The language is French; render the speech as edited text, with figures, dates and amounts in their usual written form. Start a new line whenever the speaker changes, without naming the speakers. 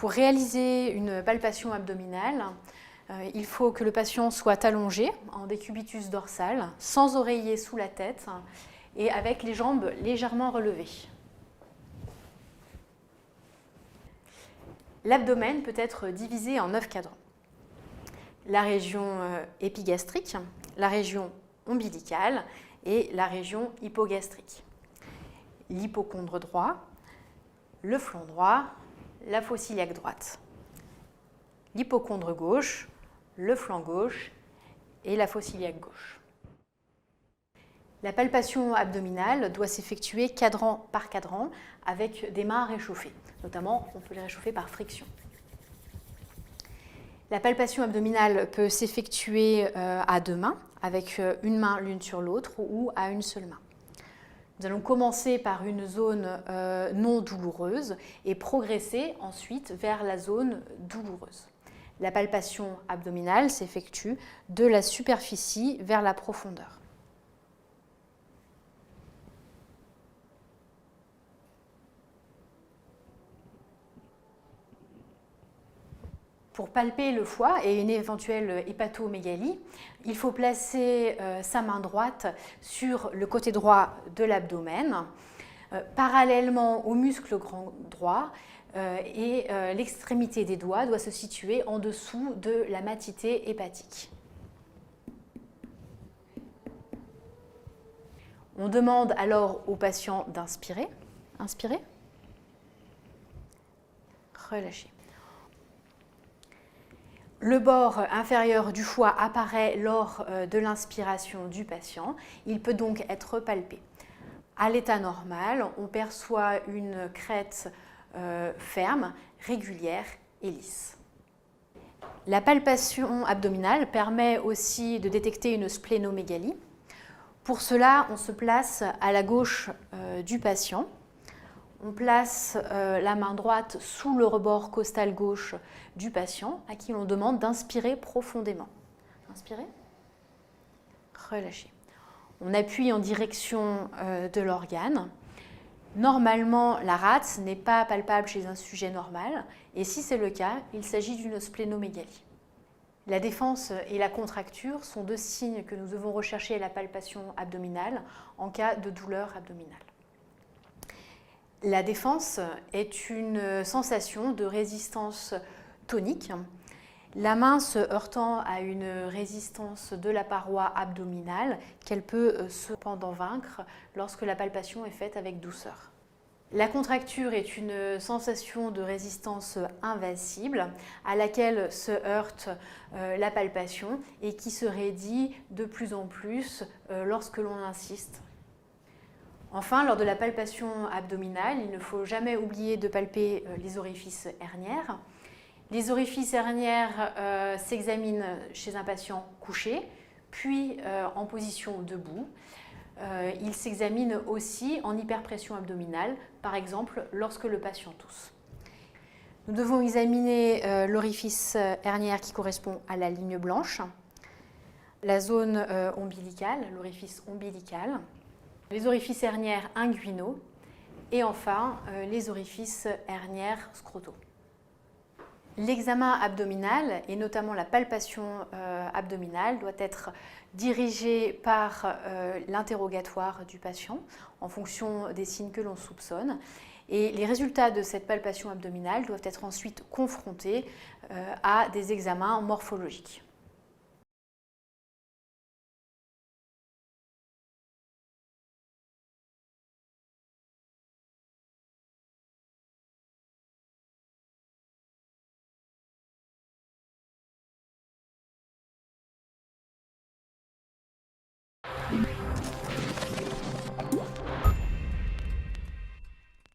Pour réaliser une palpation abdominale, il faut que le patient soit allongé en décubitus dorsal, sans oreiller sous la tête et avec les jambes légèrement relevées. L'abdomen peut être divisé en 9 cadrans. La région épigastrique, la région ombilicale et la région hypogastrique. L'hypocondre droit, le flanc droit, la fosse iliaque droite. L'hypocondre gauche, le flanc gauche et la fosse iliaque gauche. La palpation abdominale doit s'effectuer cadran par cadran avec des mains réchauffées. Notamment, on peut les réchauffer par friction. La palpation abdominale peut s'effectuer à deux mains, avec une main l'une sur l'autre ou à une seule main. Nous allons commencer par une zone non douloureuse et progresser ensuite vers la zone douloureuse. La palpation abdominale s'effectue de la superficie vers la profondeur. Pour palper le foie et une éventuelle hépatomégalie, il faut placer sa main droite sur le côté droit de l'abdomen, parallèlement au muscle grand droit, et l'extrémité des doigts doit se situer en dessous de la matité hépatique. On demande alors au patient d'inspirer. Inspirez. Relâchez. Le bord inférieur du foie apparaît lors de l'inspiration du patient. Il peut donc être palpé. À l'état normal, on perçoit une crête ferme, régulière et lisse. La palpation abdominale permet aussi de détecter une splénomégalie. Pour cela, on se place à la gauche du patient. On place la main droite sous le rebord costal gauche du patient, à qui l'on demande d'inspirer profondément. Inspirez. Relâchez. On appuie en direction de l'organe. Normalement, la rate n'est pas palpable chez un sujet normal, et si c'est le cas, il s'agit d'une splénomégalie. La défense et la contracture sont deux signes que nous devons rechercher à la palpation abdominale en cas de douleur abdominale. La défense est une sensation de résistance tonique, la main se heurtant à une résistance de la paroi abdominale qu'elle peut cependant vaincre lorsque la palpation est faite avec douceur. La contracture est une sensation de résistance invincible à laquelle se heurte la palpation et qui se raidit de plus en plus lorsque l'on insiste. Enfin, lors de la palpation abdominale, il ne faut jamais oublier de palper les orifices herniaires. Les orifices herniaires s'examinent chez un patient couché, puis en position debout. Ils s'examinent aussi en hyperpression abdominale, par exemple lorsque le patient tousse. Nous devons examiner l'orifice herniaire qui correspond à la ligne blanche, la zone ombilicale, l'orifice ombilical, les orifices herniaires inguinaux et enfin les orifices herniaires scrotaux. L'examen abdominal et notamment la palpation abdominale doit être dirigé par l'interrogatoire du patient en fonction des signes que l'on soupçonne. Et les résultats de cette palpation abdominale doivent être ensuite confrontés à des examens morphologiques.